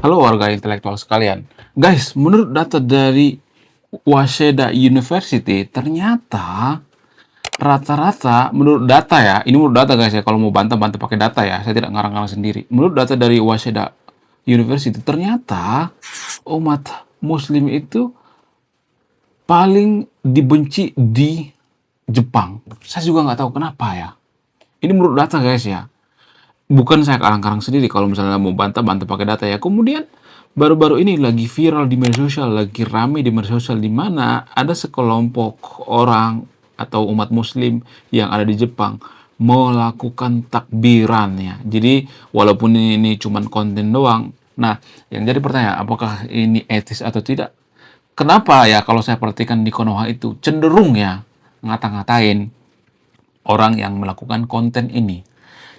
Halo warga intelektual sekalian. Guys, menurut data dari Waseda University, ternyata rata-rata menurut data ya, ini menurut data guys ya, kalau mau bantah-bantah pakai data ya, saya tidak ngarang-ngarang sendiri. Menurut data dari Waseda University, ternyata umat muslim itu paling dibenci di Jepang. Saya juga nggak tahu kenapa ya. Ini menurut data guys ya. Bukan saya karang-karang sendiri kalau misalnya mau bantah-bantah pakai data ya. Kemudian baru-baru ini lagi viral di media sosial, lagi rame di media sosial di mana ada sekelompok orang atau umat muslim yang ada di Jepang melakukan takbiran ya. Jadi walaupun ini cuma konten doang. Nah, yang jadi pertanyaan, apakah ini etis atau tidak? Kenapa ya kalau saya perhatikan di Konoha itu cenderung ya ngata-ngatain orang yang melakukan konten ini,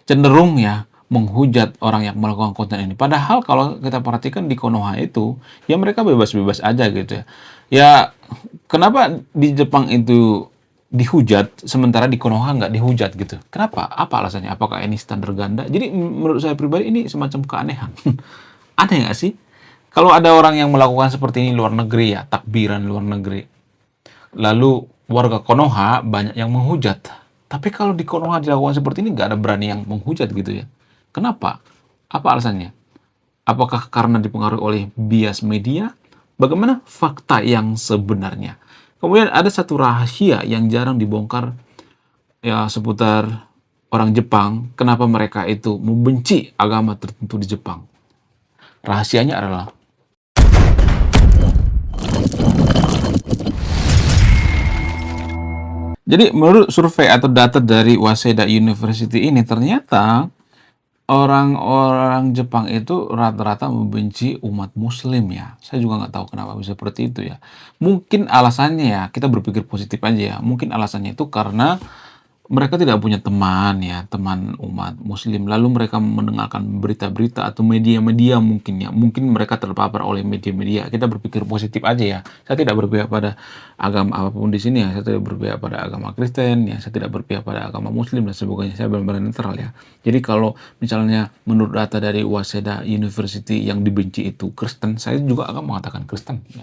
cenderung ya menghujat orang yang melakukan konten ini. Padahal kalau kita perhatikan di Konoha itu, ya mereka bebas-bebas aja gitu ya. Ya, kenapa di Jepang itu dihujat, sementara di Konoha nggak dihujat gitu? Kenapa? Apa alasannya? Apakah ini standar ganda? Jadi menurut saya pribadi ini semacam keanehan. Aneh nggak sih? Kalau ada orang yang melakukan seperti ini luar negeri ya, takbiran luar negeri, lalu warga Konoha banyak yang menghujat. Tapi kalau di Konoha dilakukan seperti ini, nggak ada berani yang menghujat gitu ya. Kenapa? Apa alasannya? Apakah karena dipengaruhi oleh bias media? Bagaimana fakta yang sebenarnya? Kemudian ada satu rahasia yang jarang dibongkar ya seputar orang Jepang, kenapa mereka itu membenci agama tertentu di Jepang. Rahasianya adalah jadi menurut survei atau data dari Waseda University ini ternyata orang-orang Jepang itu rata-rata membenci umat muslim ya. Saya juga nggak tahu kenapa bisa seperti itu ya. Mungkin alasannya ya, kita berpikir positif aja ya. Mungkin alasannya itu karena mereka tidak punya teman ya, teman umat muslim. Lalu mereka mendengarkan berita-berita atau media-media mungkin ya. Mungkin mereka terpapar oleh media-media. Kita berpikir positif aja ya. Saya tidak berpihak pada agama apapun di sini ya. Saya tidak berpihak pada agama Kristen ya. Saya tidak berpihak pada agama muslim dan sebagainya. Saya benar-benar netral ya. Jadi kalau misalnya menurut data dari Waseda University yang dibenci itu Kristen, saya juga akan mengatakan Kristen ya.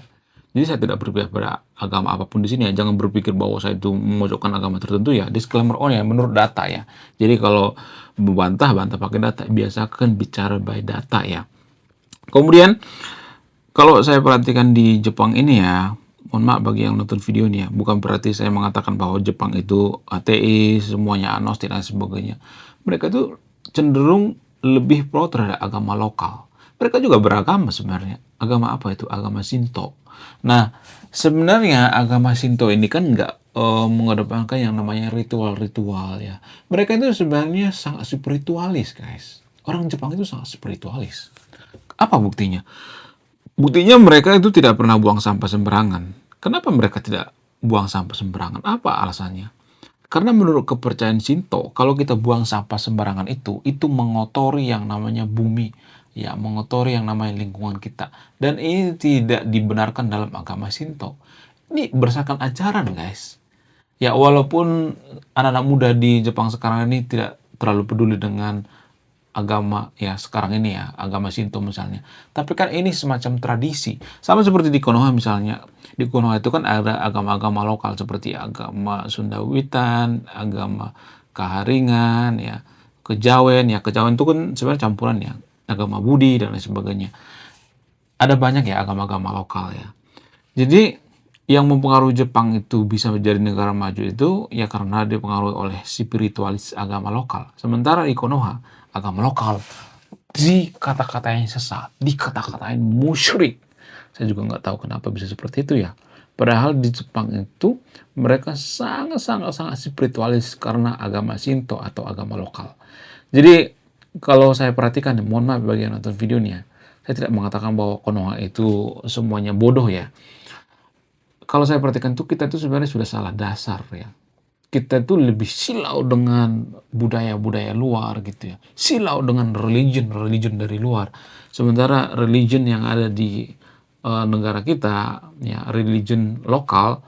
Jadi saya tidak berpihak pada agama apapun di sini ya. Jangan berpikir bahwa saya itu memojokkan agama tertentu ya. Disclaimer on ya, menurut data ya. Jadi kalau membantah, bantah pakai data. Biasakan bicara by data ya. Kemudian kalau saya perhatikan di Jepang ini ya, mohon maaf bagi yang nonton video ini ya, bukan berarti saya mengatakan bahwa Jepang itu ateis, semuanya agnostik dan sebagainya. Mereka itu cenderung lebih pro terhadap agama lokal. Mereka juga beragama sebenarnya. Agama apa itu? Agama Shinto. Nah, sebenarnya agama Shinto ini kan nggak mengedepankan yang namanya ritual-ritual ya. Mereka itu sebenarnya sangat spiritualis, guys. Orang Jepang itu sangat spiritualis. Apa buktinya? Buktinya mereka itu tidak pernah buang sampah sembarangan. Kenapa mereka tidak buang sampah sembarangan? Apa alasannya? Karena menurut kepercayaan Shinto, kalau kita buang sampah sembarangan itu mengotori yang namanya bumi, ya, mengotori yang namanya lingkungan kita. Dan ini tidak dibenarkan dalam agama Shinto. Ini berdasarkan ajaran, guys. Ya, walaupun anak-anak muda di Jepang sekarang ini tidak terlalu peduli dengan agama ya sekarang ini ya, agama Shinto misalnya. Tapi kan ini semacam tradisi. Sama seperti di Konoha misalnya. Di Konoha itu kan ada agama-agama lokal seperti agama Sunda Witan, agama Kaharingan ya, Kejawen ya. Kejawen itu kan sebenarnya campuran ya, agama Budi dan lain sebagainya. Ada banyak ya agama-agama lokal ya. Jadi yang mempengaruhi Jepang itu bisa menjadi negara maju itu ya karena dipengaruhi oleh spiritualis agama lokal. Sementara di Konoha, agama lokal dikata-katain sesat, dikata-katain musyrik. Saya juga nggak tahu kenapa bisa seperti itu ya. Padahal di Jepang itu mereka sangat-sangat spiritualis karena agama Shinto atau agama lokal. Jadi kalau saya perhatikan, mohon maaf bagi yang nonton videonya, saya tidak mengatakan bahwa Konoha itu semuanya bodoh ya. Kalau saya perhatikan tuh kita tuh sebenarnya sudah salah dasar ya. Kita tuh lebih silau dengan budaya-budaya luar gitu ya. Silau dengan religion dari luar. Sementara religion yang ada di negara kita, ya religion lokal,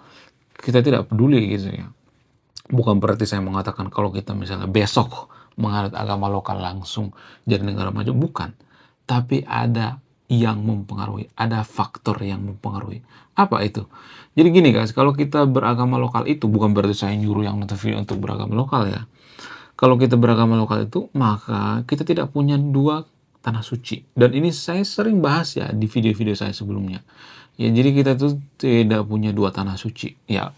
kita tidak peduli gitu ya. Bukan berarti saya mengatakan kalau kita misalnya besok menganut agama lokal langsung jadi negara maju, bukan. Tapi ada yang mempengaruhi, ada faktor yang mempengaruhi. Apa itu? Jadi gini guys, kalau kita beragama lokal itu bukan berarti saya nyuruh yang nonton video untuk beragama lokal ya. Kalau kita beragama lokal itu, maka kita tidak punya dua tanah suci. Dan ini saya sering bahas ya di video-video saya sebelumnya. Ya, jadi kita tuh tidak punya dua tanah suci. Ya,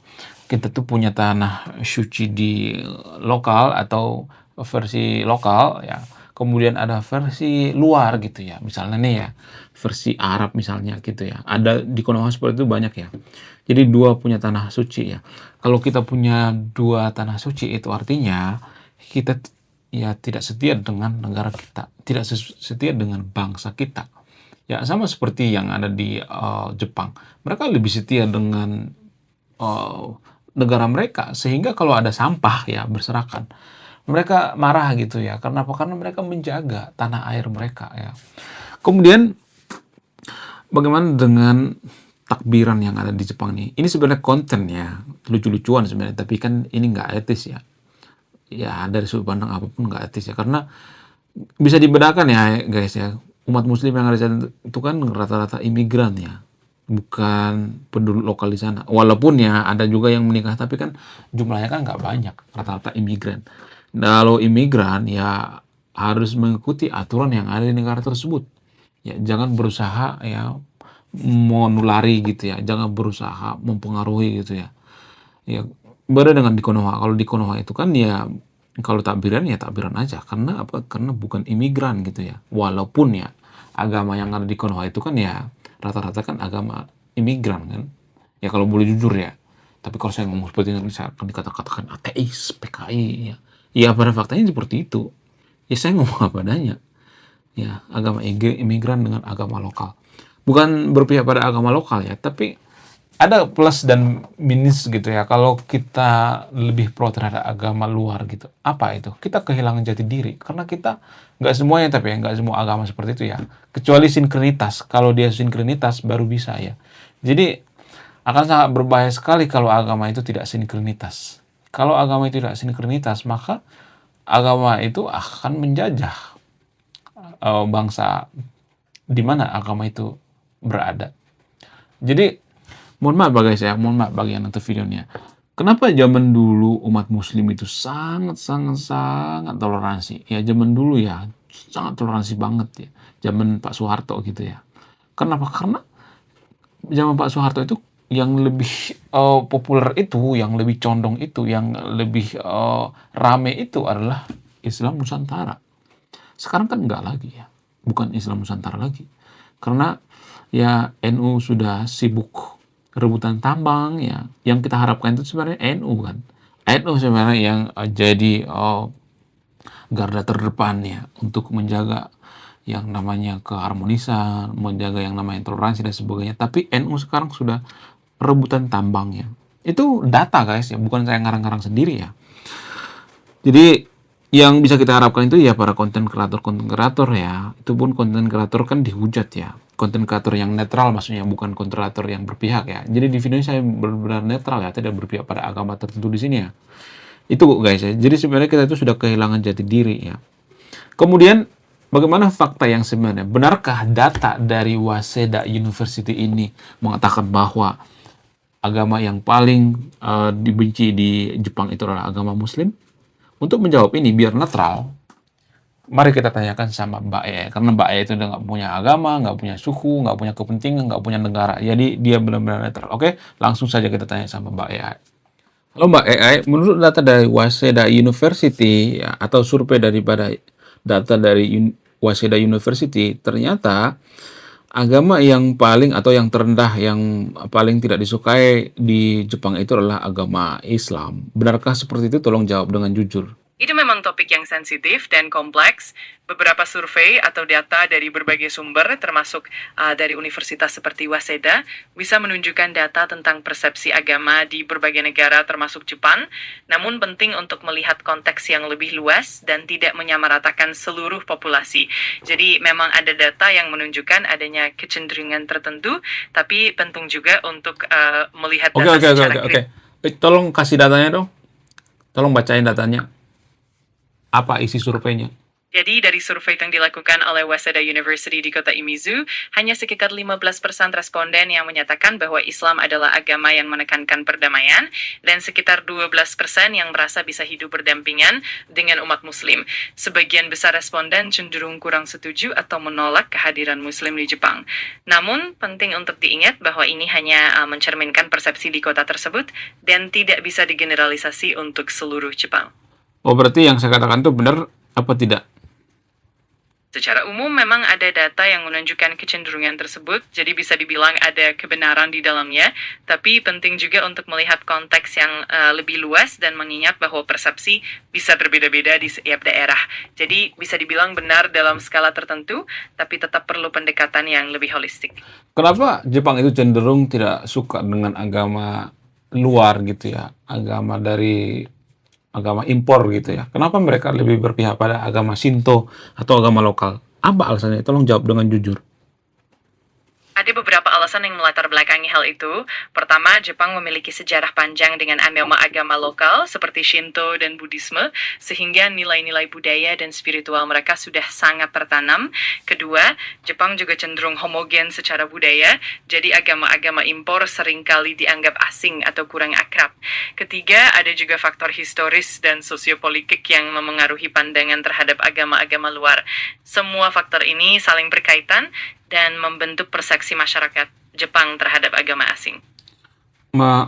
kita tuh punya tanah suci di lokal atau versi lokal ya. Kemudian ada versi luar gitu ya. Misalnya nih ya, versi Arab misalnya gitu ya. Ada di Konoha seperti itu banyak ya. Jadi dua punya tanah suci ya. Kalau kita punya dua tanah suci itu artinya kita ya tidak setia dengan negara kita, tidak setia dengan bangsa kita. Ya sama seperti yang ada di Jepang. Mereka lebih setia dengan uh, negara mereka sehingga kalau ada sampah ya berserakan mereka marah gitu ya. Karena apa? Karena mereka menjaga tanah air mereka ya. Kemudian bagaimana dengan takbiran yang ada di Jepang nih? Ini sebenarnya konten ya, lucu-lucuan sebenarnya, tapi kan ini nggak etis ya. Ya dari sudut pandang apapun nggak etis ya, karena bisa dibedakan ya guys ya. Umat muslim yang ada di sana itu kan rata-rata imigran ya, bukan penduduk lokal di sana. Walaupun ya ada juga yang menikah, tapi kan jumlahnya kan nggak banyak, rata-rata imigran. Nah, kalau imigran ya harus mengikuti aturan yang ada di negara tersebut. Ya, jangan berusaha ya menulari gitu ya, jangan berusaha mempengaruhi gitu ya. Ya, beda dengan di Konoha. Kalau di Konoha itu kan ya kalau takbiran ya takbiran aja. Karena apa? Karena bukan imigran gitu ya. Walaupun ya agama yang ada di Konoha itu kan ya rata-rata kan agama imigran kan. Ya kalau boleh jujur ya. Tapi kalau saya ngomong seperti ini saya akan dikatakan ateis, PKI ya. Ya pada faktanya seperti itu. Ya saya ngomong apa adanya. Ya, agama imigran dengan agama lokal. Bukan berpihak pada agama lokal ya, tapi ada plus dan minus gitu ya. Kalau kita lebih pro terhadap agama luar gitu, apa itu? Kita kehilangan jati diri karena kita nggak semuanya, tapi ya nggak semua agama seperti itu ya. Kecuali sinkrenitas. Kalau dia sinkrenitas baru bisa ya. Jadi akan sangat berbahaya sekali kalau agama itu tidak sinkrenitas. Kalau agama itu tidak sinkrenitas, maka agama itu akan menjajah bangsa di mana agama itu berada. Jadi mohon maaf guys ya, mohon maaf bagi yang nonton videonya. Kenapa zaman dulu umat muslim itu sangat sangat sangat toleransi? Ya zaman dulu ya, sangat toleransi banget ya. Zaman Pak Soeharto gitu ya. Kenapa? Karena zaman Pak Soeharto itu yang lebih populer itu, yang lebih condong itu, yang lebih rame itu adalah Islam Nusantara. Sekarang kan enggak lagi ya, bukan Islam Nusantara lagi. Karena ya NU sudah sibuk rebutan tambang ya. Yang kita harapkan itu sebenarnya NU kan. NU sebenarnya yang jadi garda terdepan ya untuk menjaga yang namanya keharmonisan, menjaga yang namanya toleransi dan sebagainya. Tapi NU sekarang sudah rebutan tambang ya. Itu data guys ya, bukan saya ngarang-ngarang sendiri ya. Jadi yang bisa kita harapkan itu ya para konten kreator ya. Itu pun konten kreator kan dihujat ya. Konten kreator yang netral maksudnya, bukan konten kreator yang berpihak ya. Jadi di video ini saya benar-benar netral ya, tidak berpihak pada agama tertentu di sini ya. Itu guys ya. Jadi sebenarnya kita itu sudah kehilangan jati diri ya. Kemudian bagaimana fakta yang sebenarnya? Benarkah data dari Waseda University ini mengatakan bahwa agama yang paling dibenci di Jepang itu adalah agama Muslim? Untuk menjawab ini biar netral, mari kita tanyakan sama Mbak E. Karena Mbak E itu udah nggak punya agama, nggak punya suku, nggak punya kepentingan, nggak punya negara. Jadi dia benar-benar netral. Oke, langsung saja kita tanya sama Mbak E. Halo Mbak E, menurut data dari Waseda University ya, atau survei daripada data dari Waseda University, ternyata agama yang paling atau yang terendah, yang paling tidak disukai di Jepang itu adalah agama Islam. Benarkah seperti itu? Tolong jawab dengan jujur. Itu memang topik yang sensitif dan kompleks. Beberapa survei atau data dari berbagai sumber, termasuk dari universitas seperti Waseda, bisa menunjukkan data tentang persepsi agama di berbagai negara termasuk Jepang. Namun penting untuk melihat konteks yang lebih luas dan tidak menyamaratakan seluruh populasi. Jadi memang ada data yang menunjukkan adanya kecenderungan tertentu, tapi penting juga untuk melihat Oke, data oke, oke, secara oke, oke. Tolong kasih datanya dong. Tolong bacain datanya. Apa isi surveinya? Jadi dari survei yang dilakukan oleh Waseda University di kota Imizu, hanya sekitar 15% responden yang menyatakan bahwa Islam adalah agama yang menekankan perdamaian, dan sekitar 12% yang merasa bisa hidup berdampingan dengan umat Muslim. Sebagian besar responden cenderung kurang setuju atau menolak kehadiran Muslim di Jepang. Namun, penting untuk diingat bahwa ini hanya mencerminkan persepsi di kota tersebut dan tidak bisa digeneralisasi untuk seluruh Jepang. Oh, berarti yang saya katakan itu benar apa tidak? Secara umum memang ada data yang menunjukkan kecenderungan tersebut, jadi bisa dibilang ada kebenaran di dalamnya, tapi penting juga untuk melihat konteks yang lebih luas dan mengingat bahwa persepsi bisa berbeda-beda di setiap daerah. Jadi bisa dibilang benar dalam skala tertentu, tapi tetap perlu pendekatan yang lebih holistik. Kenapa Jepang itu cenderung tidak suka dengan agama luar gitu ya, agama impor gitu ya? Kenapa mereka lebih berpihak pada agama Shinto atau agama lokal? Apa alasannya? Tolong jawab dengan jujur. Ada beberapa alasan yang melatar belakangi hal itu. Pertama, Jepang memiliki sejarah panjang dengan agama lokal seperti Shinto dan Buddhisme, sehingga nilai-nilai budaya dan spiritual mereka sudah sangat tertanam. Kedua, Jepang juga cenderung homogen secara budaya, jadi agama-agama impor seringkali dianggap asing atau kurang akrab. Ketiga, ada juga faktor historis dan sosiopolitik yang memengaruhi pandangan terhadap agama-agama luar. Semua faktor ini saling berkaitan dan membentuk persepsi masyarakat Jepang terhadap agama asing.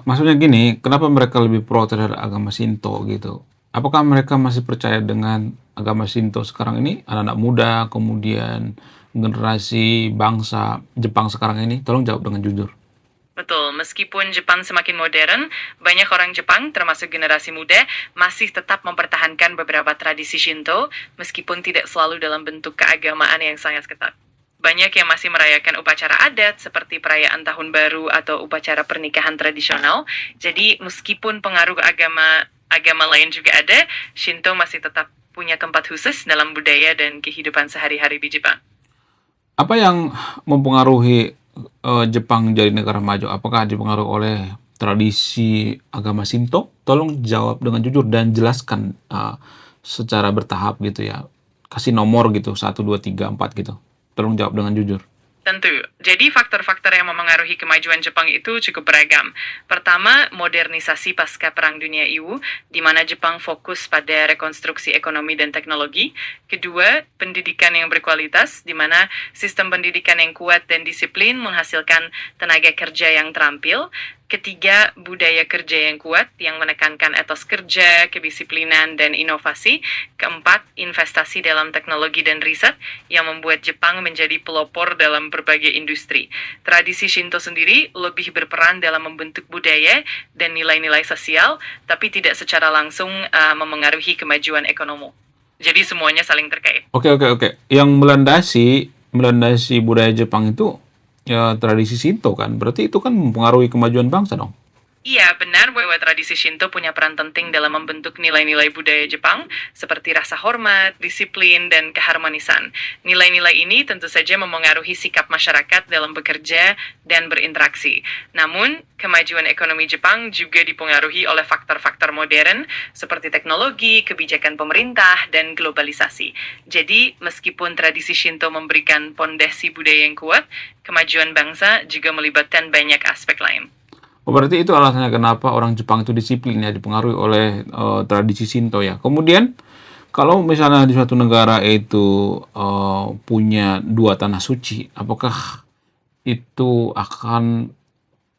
Maksudnya gini, kenapa mereka lebih pro terhadap agama Shinto gitu? Apakah mereka masih percaya dengan agama Shinto sekarang ini? Anak-anak muda, kemudian generasi bangsa Jepang sekarang ini? Tolong jawab dengan jujur. Betul, meskipun Jepang semakin modern, banyak orang Jepang, termasuk generasi muda, masih tetap mempertahankan beberapa tradisi Shinto, meskipun tidak selalu dalam bentuk keagamaan yang sangat ketat. Banyak yang masih merayakan upacara adat seperti perayaan Tahun Baru atau upacara pernikahan tradisional. Jadi meskipun pengaruh agama lain juga ada, Shinto masih tetap punya tempat khusus dalam budaya dan kehidupan sehari-hari di Jepang. Apa yang mempengaruhi Jepang jadi negara maju? Apakah dipengaruhi oleh tradisi agama Shinto? Tolong jawab dengan jujur dan jelaskan secara bertahap gitu ya. Kasih nomor gitu, 1, 2, 3, 4 gitu. Tolong jawab dengan jujur. Tentu. Jadi faktor-faktor yang memengaruhi kemajuan Jepang itu cukup beragam. Pertama, modernisasi pasca Perang Dunia II, di mana Jepang fokus pada rekonstruksi ekonomi dan teknologi. Kedua, pendidikan yang berkualitas, di mana sistem pendidikan yang kuat dan disiplin menghasilkan tenaga kerja yang terampil. Ketiga, budaya kerja yang kuat yang menekankan etos kerja, kedisiplinan, dan inovasi. Keempat, investasi dalam teknologi dan riset yang membuat Jepang menjadi pelopor dalam berbagai industri. Tradisi Shinto sendiri lebih berperan dalam membentuk budaya dan nilai-nilai sosial, tapi tidak secara langsung memengaruhi kemajuan ekonomi. Jadi semuanya saling terkait. Oke. Yang melandasi budaya Jepang itu ya tradisi Shinto kan. Berarti itu kan mempengaruhi kemajuan bangsa dong. Iya, benar bahwa tradisi Shinto punya peran penting dalam membentuk nilai-nilai budaya Jepang, seperti rasa hormat, disiplin, dan keharmonisan. Nilai-nilai ini tentu saja memengaruhi sikap masyarakat dalam bekerja dan berinteraksi. Namun, kemajuan ekonomi Jepang juga dipengaruhi oleh faktor-faktor modern, seperti teknologi, kebijakan pemerintah, dan globalisasi. Jadi, meskipun tradisi Shinto memberikan pondasi budaya yang kuat, kemajuan bangsa juga melibatkan banyak aspek lain. Oh, berarti itu alasannya kenapa orang Jepang itu disiplin ya, dipengaruhi oleh tradisi Shinto ya. Kemudian kalau misalnya di suatu negara itu punya 2 tanah suci, apakah itu akan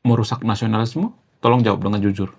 merusak nasionalisme? Tolong jawab dengan jujur.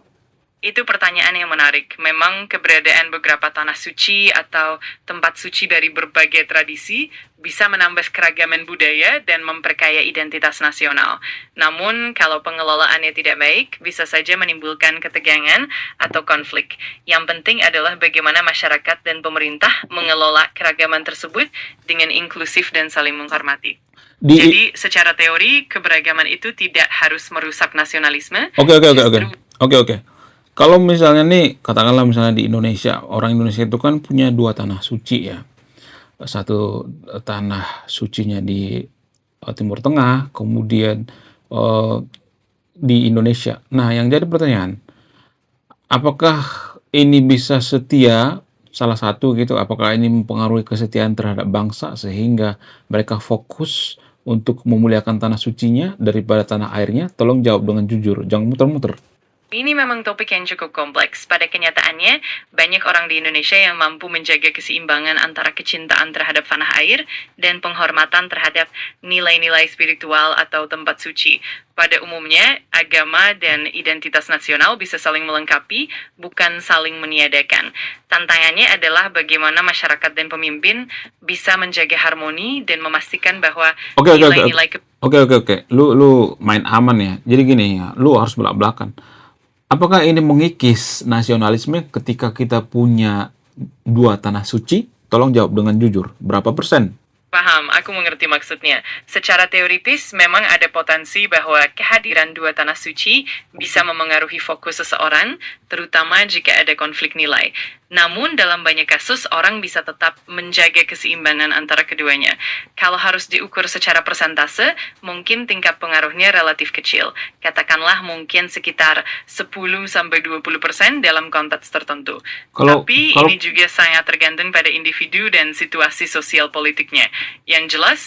Itu pertanyaan yang menarik. Memang keberadaan beberapa tanah suci atau tempat suci dari berbagai tradisi bisa menambah keragaman budaya dan memperkaya identitas nasional. Namun, kalau pengelolaannya tidak baik, bisa saja menimbulkan ketegangan atau konflik. Yang penting adalah bagaimana masyarakat dan pemerintah mengelola keragaman tersebut dengan inklusif dan saling menghormati. Jadi, secara teori, keberagaman itu tidak harus merusak nasionalisme. Oke. Kalau misalnya nih, katakanlah misalnya di Indonesia, orang Indonesia itu kan punya 2 tanah suci ya. Satu tanah sucinya di Timur Tengah, kemudian di Indonesia. Nah, yang jadi pertanyaan, apakah ini bisa setia salah satu gitu, apakah ini mempengaruhi kesetiaan terhadap bangsa sehingga mereka fokus untuk memuliakan tanah sucinya daripada tanah airnya? Tolong jawab dengan jujur, jangan muter-muter. Ini memang topik yang cukup kompleks. Pada kenyataannya, banyak orang di Indonesia yang mampu menjaga keseimbangan antara kecintaan terhadap tanah air dan penghormatan terhadap nilai-nilai spiritual atau tempat suci. Pada umumnya, agama dan identitas nasional bisa saling melengkapi, bukan saling meniadakan. Tantangannya adalah bagaimana masyarakat dan pemimpin bisa menjaga harmoni dan memastikan bahwa Oke, oke, oke, oke. nilai-nilai Oke, oke, oke. Lu main aman ya. Jadi gini ya, lu harus belak-belakan. Apakah ini mengikis nasionalisme ketika kita punya dua tanah suci? Tolong jawab dengan jujur. Berapa persen? Paham, aku mengerti maksudnya. Secara teoritis, memang ada potensi bahwa kehadiran dua tanah suci bisa memengaruhi fokus seseorang, terutama jika ada konflik nilai. Namun, dalam banyak kasus, orang bisa tetap menjaga keseimbangan antara keduanya. Kalau harus diukur secara persentase, mungkin tingkat pengaruhnya relatif kecil. Katakanlah mungkin sekitar 10-20% dalam konteks tertentu. Kalau Tapi kalau ini juga sangat tergantung pada individu dan situasi sosial politiknya. Yang jelas,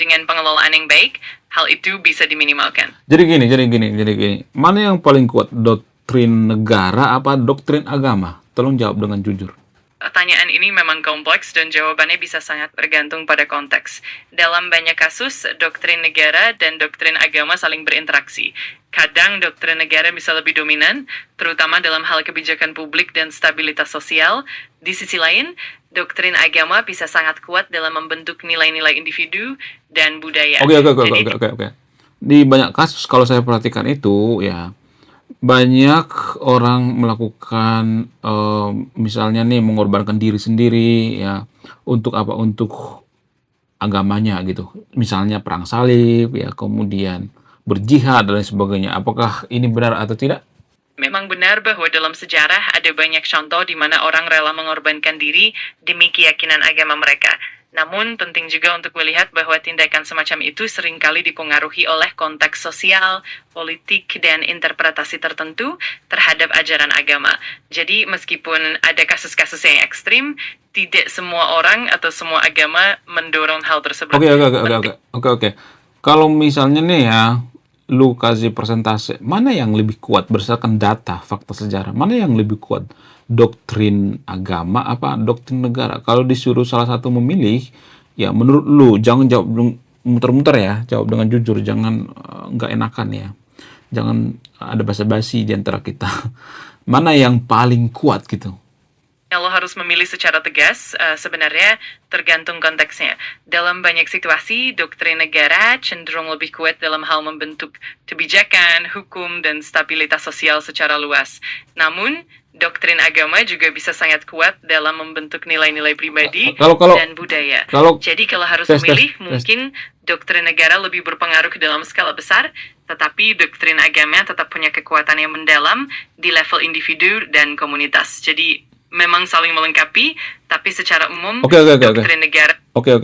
dengan pengelolaan yang baik, hal itu bisa diminimalkan. jadi gini. Mana yang paling kuat, doktrin negara apa doktrin agama? Tolong jawab dengan jujur. Pertanyaan ini memang kompleks dan jawabannya bisa sangat bergantung pada konteks. Dalam banyak kasus, doktrin negara dan doktrin agama saling berinteraksi. Kadang doktrin negara bisa lebih dominan, terutama dalam hal kebijakan publik dan stabilitas sosial. Di sisi lain, doktrin agama bisa sangat kuat dalam membentuk nilai-nilai individu dan budaya. Oke. Di banyak kasus kalau saya perhatikan itu ya, banyak orang melakukan misalnya nih mengorbankan diri sendiri ya untuk apa? Untuk agamanya gitu. Misalnya perang salib ya, kemudian berjihad dan lain sebagainya. Apakah ini benar atau tidak? Memang benar bahwa dalam sejarah ada banyak contoh di mana orang rela mengorbankan diri demi keyakinan agama mereka. Namun, penting juga untuk melihat bahwa tindakan semacam itu seringkali dipengaruhi oleh konteks sosial, politik, dan interpretasi tertentu terhadap ajaran agama. Jadi, meskipun ada kasus-kasus yang ekstrim, tidak semua orang atau semua agama mendorong hal tersebut. Oke. Kalau misalnya nih ya, lu kasih persentase, mana yang lebih kuat berdasarkan data, fakta sejarah? Mana yang lebih kuat? Doktrin agama apa doktrin negara? Kalau disuruh salah satu memilih, ya menurut lu, jangan jawab muter-muter ya, jawab dengan jujur, jangan nggak enakan ya. Jangan ada basa-basi di antara kita. Mana yang paling kuat gitu? Kalau harus memilih secara tegas, sebenarnya tergantung konteksnya. Dalam banyak situasi, doktrin negara cenderung lebih kuat dalam hal membentuk kebijakan, hukum, dan stabilitas sosial secara luas. Namun, doktrin agama juga bisa sangat kuat dalam membentuk nilai-nilai pribadi dan budaya. Jadi kalau harus memilih, mungkin doktrin negara lebih berpengaruh dalam skala besar, tetapi doktrin agama tetap punya kekuatan yang mendalam di level individu dan komunitas. Jadi, memang saling melengkapi, tapi secara umum doktrin negara. Oke.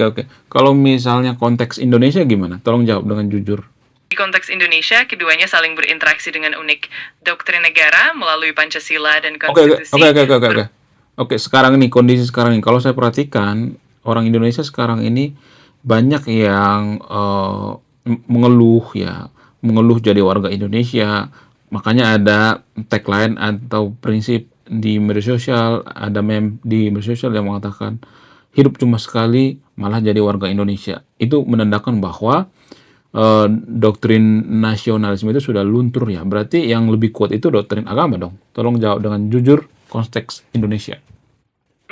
Kalau misalnya konteks Indonesia gimana? Tolong jawab dengan jujur. Di konteks Indonesia, keduanya saling berinteraksi dengan unik. Doktrin negara melalui Pancasila dan konstitusi. Oke, sekarang ini kondisi sekarang ini, kalau saya perhatikan orang Indonesia sekarang ini banyak yang mengeluh jadi warga Indonesia. Makanya ada tagline atau prinsip di media sosial, ada meme di media sosial yang mengatakan hidup cuma sekali, malah jadi warga Indonesia. Itu menandakan bahwa doktrin nasionalisme itu sudah luntur ya. Berarti yang lebih kuat itu doktrin agama dong. Tolong jawab dengan jujur konteks Indonesia.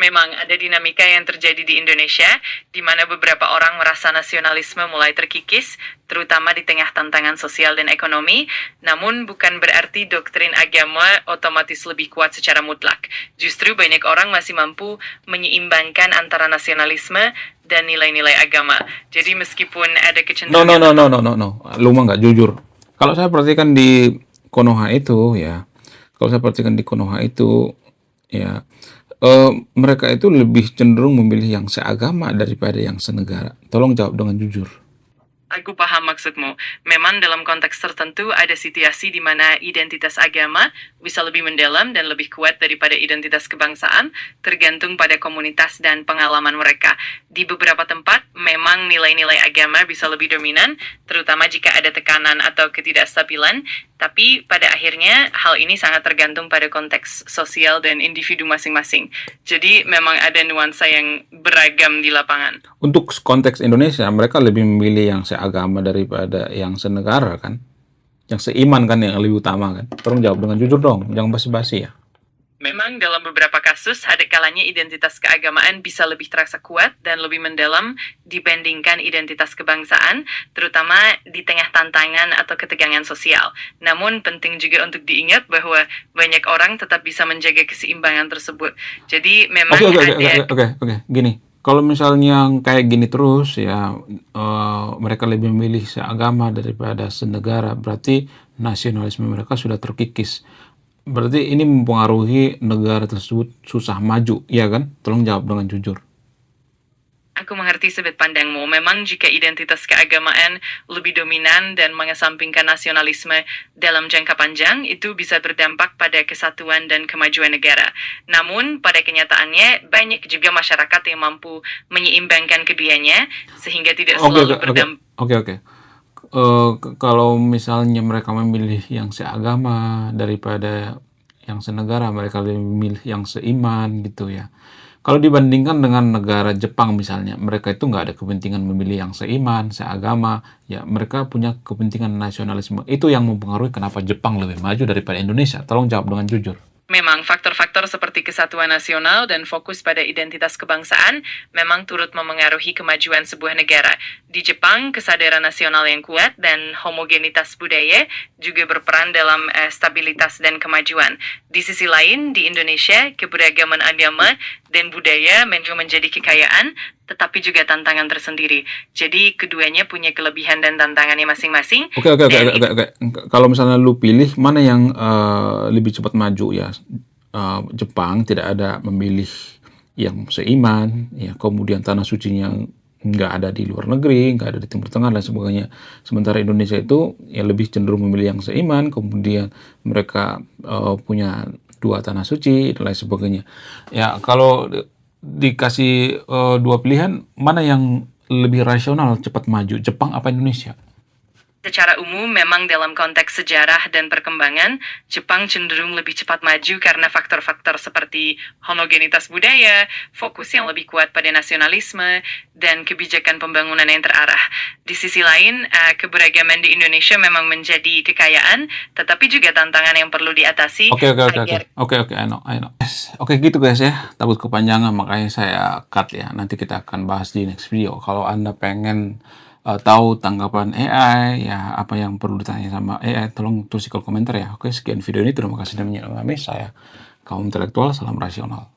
Memang ada dinamika yang terjadi di Indonesia, di mana beberapa orang merasa nasionalisme mulai terkikis, terutama di tengah tantangan sosial dan ekonomi, namun bukan berarti doktrin agama otomatis lebih kuat secara mutlak. Justru banyak orang masih mampu menyeimbangkan antara nasionalisme dan nilai-nilai agama. Jadi meskipun ada kecenderungan... No. Lu mah nggak jujur. Kalau saya perhatikan di Konoha itu ya, mereka itu lebih cenderung memilih yang seagama daripada yang senegara. Tolong jawab dengan jujur. Aku paham maksudmu. Memang dalam konteks tertentu ada situasi di mana identitas agama bisa lebih mendalam dan lebih kuat daripada identitas kebangsaan, tergantung pada komunitas dan pengalaman mereka. Di beberapa tempat, memang nilai-nilai agama bisa lebih dominan, terutama jika ada tekanan atau ketidakstabilan, tapi pada akhirnya hal ini sangat tergantung pada konteks sosial dan individu masing-masing. Jadi memang ada nuansa yang beragam di lapangan. Untuk konteks Indonesia, mereka lebih memilih yang seagama daripada yang senegara kan? Yang seiman kan yang lebih utama kan? Tolong jawab dengan jujur dong, jangan basi-basi ya. Memang dalam beberapa kasus, ada kalanya identitas keagamaan bisa lebih terasa kuat dan lebih mendalam dibandingkan identitas kebangsaan, terutama di tengah tantangan atau ketegangan sosial. Namun penting juga untuk diingat bahwa banyak orang tetap bisa menjaga keseimbangan tersebut. Jadi memang Oke. Gini, kalau misalnya yang kayak gini terus ya, mereka lebih memilih seagama daripada senegara, berarti nasionalisme mereka sudah terkikis. Berarti ini mempengaruhi negara tersebut susah maju, ya kan? Tolong jawab dengan jujur. Aku mengerti sudut pandangmu. Memang jika identitas keagamaan lebih dominan dan mengesampingkan nasionalisme dalam jangka panjang, itu bisa berdampak pada kesatuan dan kemajuan negara. Namun, pada kenyataannya, banyak juga masyarakat yang mampu menyeimbangkan keduanya, sehingga tidak Oke, selalu berdampak. oke. Kalau misalnya mereka memilih yang seagama daripada yang senegara, mereka lebih memilih yang seiman gitu ya. Kalau dibandingkan dengan negara Jepang misalnya, mereka itu nggak ada kepentingan memilih yang seiman, seagama, ya mereka punya kepentingan nasionalisme. Itu yang mempengaruhi kenapa Jepang lebih maju daripada Indonesia. Tolong jawab dengan jujur. Memang faktor-faktor seperti kesatuan nasional dan fokus pada identitas kebangsaan memang turut memengaruhi kemajuan sebuah negara. Di Jepang, kesadaran nasional yang kuat dan homogenitas budaya juga berperan dalam stabilitas dan kemajuan. Di sisi lain, di Indonesia, keberagaman agama dan budaya memang menjadi kekayaan, tetapi juga tantangan tersendiri. Jadi keduanya punya kelebihan dan tantangannya masing-masing. Oke. Kalau misalnya lu pilih mana yang lebih cepat maju ya, Jepang tidak ada memilih yang seiman, ya kemudian tanah sucinya nggak ada di luar negeri, nggak ada di Timur Tengah dan sebagainya. Sementara Indonesia itu ya lebih cenderung memilih yang seiman, kemudian mereka punya dua tanah suci dan lain sebagainya. Ya kalau dikasih dua pilihan, mana yang lebih rasional cepat maju, Jepang apa Indonesia? Secara umum, memang dalam konteks sejarah dan perkembangan, Jepang cenderung lebih cepat maju karena faktor-faktor seperti homogenitas budaya, fokus yang lebih kuat pada nasionalisme, dan kebijakan pembangunan yang terarah. Di sisi lain, keberagaman di Indonesia memang menjadi kekayaan, tetapi juga tantangan yang perlu diatasi. Oke, I know. Oke, gitu guys ya. Takut kepanjangan, makanya saya cut ya. Nanti kita akan bahas di next video. Kalau Anda pengen tahu tanggapan AI, ya apa yang perlu ditanya sama AI, tolong tulis di kolom komentar ya. Oke, sekian video ini. Terima kasih sudah menonton kami. Saya kaum intelektual, salam rasional.